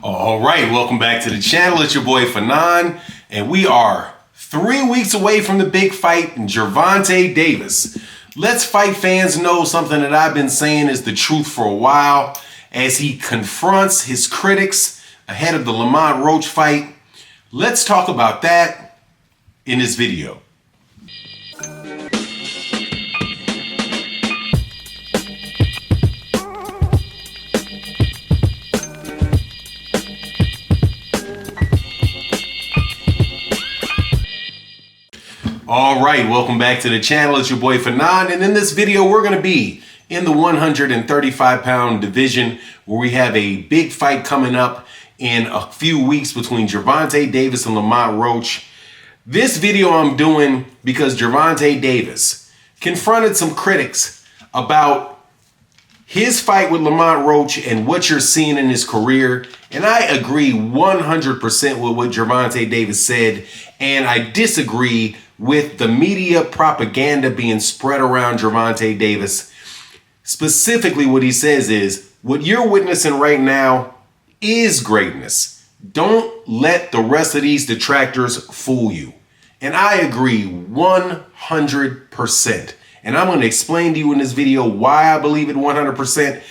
All right, welcome back to the channel. It's your boy Fanon, and we are 3 weeks away from the big fight in Gervonta Davis. Let's Fight fans know something that I've been saying is the truth for a while as he confronts his critics ahead of the Lamont Roach fight. Let's talk about that in this video. All right, welcome back to the channel. It's your boy Fanon, and in this video, we're going to be in the 135-pound division where we have a big fight coming up in a few weeks between Gervonta Davis and Lamont Roach. This video I'm doing because Gervonta Davis confronted some critics about his fight with Lamont Roach and what you're seeing in his career. And I agree 100% with what Gervonta Davis said, and I disagree with the media propaganda being spread around Gervonta Davis. Specifically, what he says is, what you're witnessing right now is greatness. Don't let the rest of these detractors fool you. And I agree 100%. And I'm going to explain to you in this video why I believe it 100%.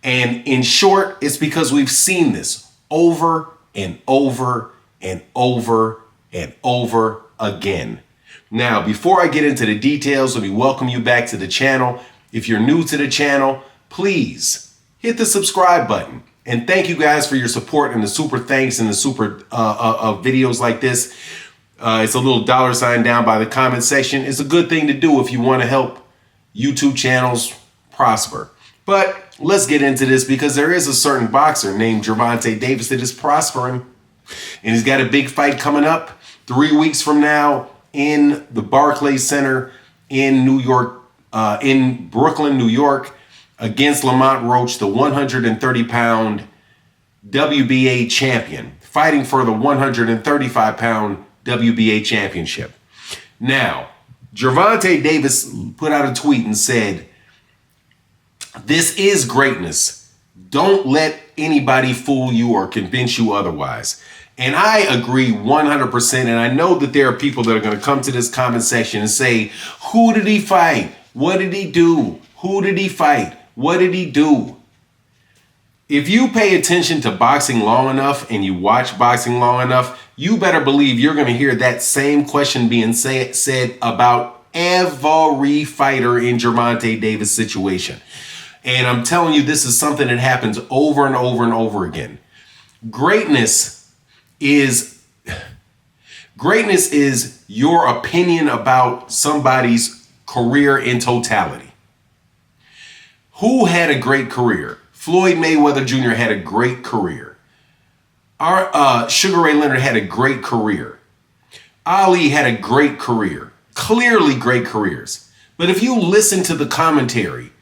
And in short, it's because we've seen this over and over and over and over again. Now, before I get into the details, let me welcome you back to the channel. If you're new to the channel, please hit the subscribe button. And thank you guys for your support and the super thanks and the super videos like this. It's a little $ down by the comment section. It's a good thing to do if you want to help YouTube channels prosper. But let's get into this because there is a certain boxer named Gervonta Davis that is prospering. And he's got a big fight coming up 3 weeks from now in the Barclays Center in New York, in Brooklyn, New York, against Lamont Roach, the 130-pound WBA champion, fighting for the 135-pound WBA championship. Now, Gervonta Davis put out a tweet and said, "This is greatness. Don't let anybody fool you or convince you otherwise." And I agree 100%. And I know that there are people that are going to come to this comment section and say, who did he fight? What did he do? Who did he fight? What did he do? If you pay attention to boxing long enough and you watch boxing long enough, you better believe you're going to hear that same question being said about every fighter in Gervonta Davis' situation. And I'm telling you, this is something that happens over and over and over again. Greatness is your opinion about somebody's career in totality. Who had a great career? Floyd Mayweather Jr. had a great career. Sugar Ray Leonard had a great career. Ali had a great career. Clearly great careers. But if you listen to the commentary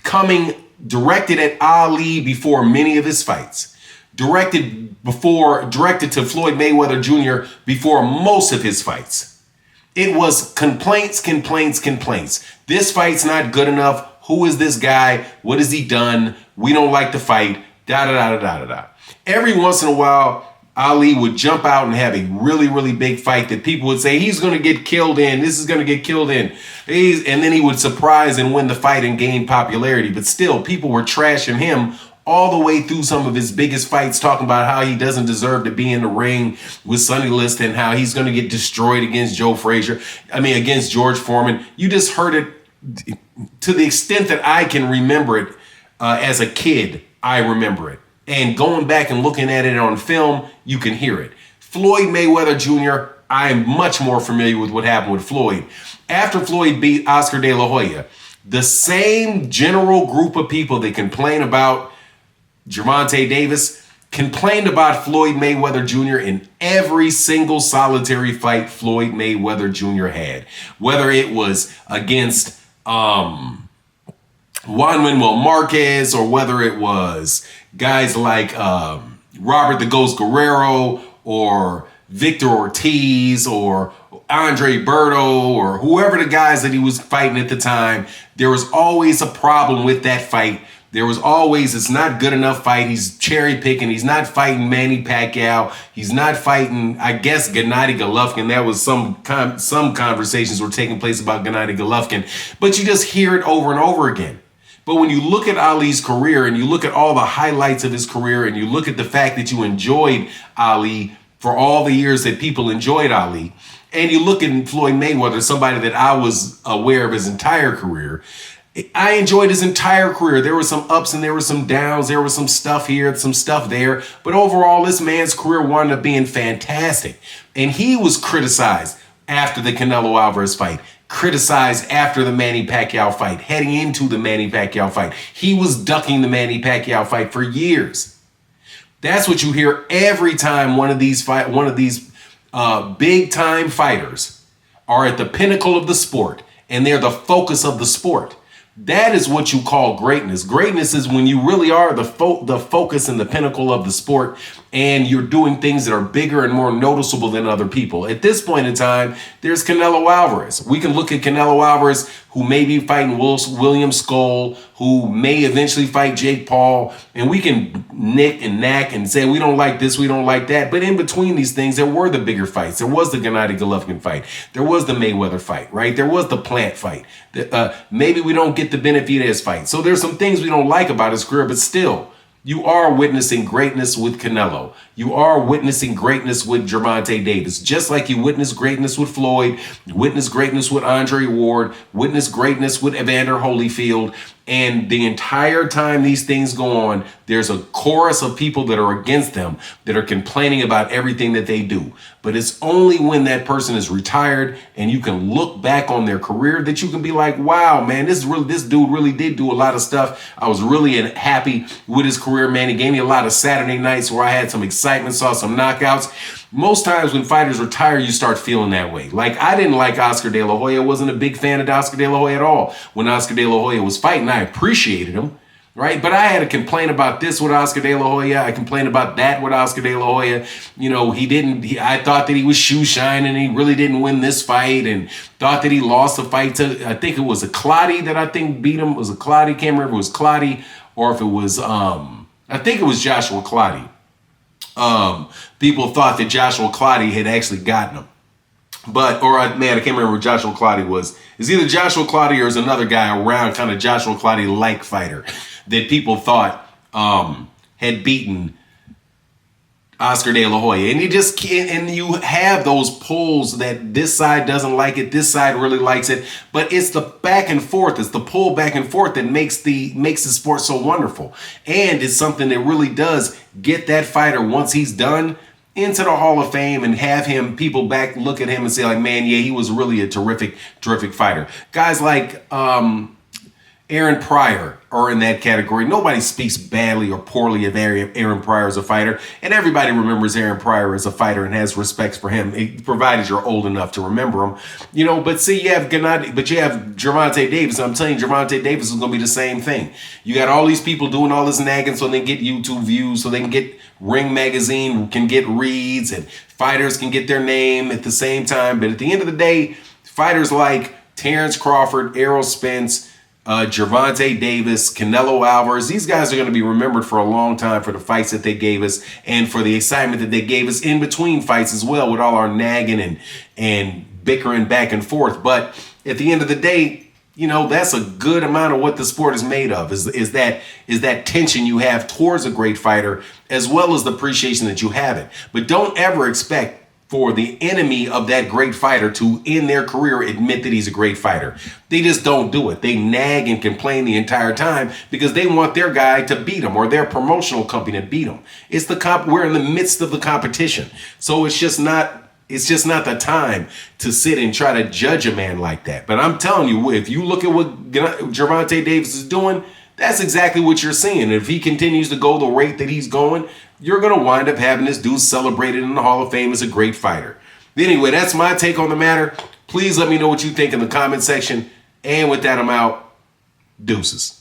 coming directed at Ali before many of his fights, directed to Floyd Mayweather Jr. before most of his fights, it was complaints. This fight's not good enough. Who is this guy? What has he done? We don't like the fight. Every once in a while, Ali would jump out and have a really big fight that people would say he's going to get killed in. This is going to get killed in. And then he would surprise and win the fight and gain popularity. But still, people were trashing him all the way through some of his biggest fights, talking about how he doesn't deserve to be in the ring with Sonny Liston and how he's going to get destroyed against against George Foreman. You just heard it to the extent that I can remember it as a kid. I remember it. And going back and looking at it on film, you can hear it. Floyd Mayweather Jr., I am much more familiar with what happened with Floyd. After Floyd beat Oscar De La Hoya, the same general group of people that complain about Gervonta Davis complained about Floyd Mayweather Jr. in every single solitary fight Floyd Mayweather Jr. had. Whether it was against Juan Manuel Marquez, or whether it was guys like Robert the Ghost Guerrero or Victor Ortiz or Andre Berto or whoever the guys that he was fighting at the time, there was always a problem with that fight There was always, it's not good enough fight. He's cherry picking. He's not fighting Manny Pacquiao. He's not fighting, I guess, Gennady Golovkin. That was some conversations were taking place about Gennady Golovkin. But you just hear it over and over again. But when you look at Ali's career and you look at all the highlights of his career and you look at the fact that you enjoyed Ali for all the years that people enjoyed Ali, and you look at Floyd Mayweather, somebody that I was aware of his entire career, I enjoyed his entire career. There were some ups and there were some downs. There was some stuff here, some stuff there. But overall, this man's career wound up being fantastic. And he was criticized after the Canelo Alvarez fight, criticized after the Manny Pacquiao fight, heading into the Manny Pacquiao fight. He was ducking the Manny Pacquiao fight for years. That's what you hear every time one of these big time fighters are at the pinnacle of the sport and they're the focus of the sport. That is what you call greatness. Greatness is when you really are the focus and the pinnacle of the sport, and you're doing things that are bigger and more noticeable than other people. At this point in time, there's Canelo Alvarez. We can look at Canelo Alvarez, who may be fighting William Skoll, who may eventually fight Jake Paul, and we can nick and knack and say we don't like this, we don't like that. But in between these things, there were the bigger fights. There was the Gennady Golovkin fight. There was the Mayweather fight, right? There was the Plant fight. Maybe we don't get the Benavidez fight. So there's some things we don't like about his career, but still, you are witnessing greatness with Canelo. You are witnessing greatness with Gervonta Davis, just like you witnessed greatness with Floyd, witnessed greatness with Andre Ward, witnessed greatness with Evander Holyfield. And the entire time these things go on, there's a chorus of people that are against them, that are complaining about everything that they do. But it's only when that person is retired and you can look back on their career that you can be like, wow, man, this dude really did do a lot of stuff. I was really happy with his career, man. He gave me a lot of Saturday nights where I had some excitement, saw some knockouts. Most times when fighters retire, you start feeling that way. Like, I didn't like Oscar De La Hoya. I wasn't a big fan of Oscar De La Hoya at all. When Oscar De La Hoya was fighting, I appreciated him, right? But I had to complain about this with Oscar De La Hoya. I complained about that with Oscar De La Hoya. You know, I thought that he was shoe shining. He really didn't win this fight, and thought that he lost the fight to, I think it was a Clottey that I think beat him. It was a Clottey. Can't remember if it was Clottey or if it was, I think it was Joshua Clottey. People thought that Joshua Clottey had actually gotten him. I can't remember what Joshua Clottey was. It's either Joshua Clottey or it's another guy around, kind of Joshua Clottey-like fighter that people thought had beaten Oscar De La Hoya. And you have those polls that this side doesn't like it, this side really likes it, but it's the back and forth, it's the pull back and forth that makes the sport so wonderful. And it's something that really does get that fighter, once he's done, into the Hall of Fame, and have people back look at him and say, like, man, yeah, he was really a terrific fighter. Guys like Aaron Pryor are in that category. Nobody speaks badly or poorly of Aaron Pryor as a fighter, and everybody remembers Aaron Pryor as a fighter and has respects for him, provided you're old enough to remember him. You know, but see, you have Gervonta Davis. I'm telling you, Gervonta Davis is going to be the same thing. You got all these people doing all this nagging so they can get YouTube views, so they can get Ring Magazine, can get reads, and fighters can get their name at the same time. But at the end of the day, fighters like Terrence Crawford, Errol Spence, Gervonta Davis, Canelo Alvarez, these guys are going to be remembered for a long time for the fights that they gave us and for the excitement that they gave us in between fights as well, with all our nagging and bickering back and forth. But at the end of the day, you know, that's a good amount of what the sport is made of, is that tension you have towards a great fighter, as well as the appreciation that you have it. But don't ever expect for the enemy of that great fighter to, in their career, admit that he's a great fighter. They just don't do it. They nag and complain the entire time because they want their guy to beat them, or their promotional company to beat them. We're in the midst of the competition. So it's just not the time to sit and try to judge a man like that. But I'm telling you, if you look at what Gervonta Davis is doing, that's exactly what you're seeing. If he continues to go the rate that he's going, you're going to wind up having this dude celebrated in the Hall of Fame as a great fighter. Anyway, that's my take on the matter. Please let me know what you think in the comment section. And with that, I'm out. Deuces.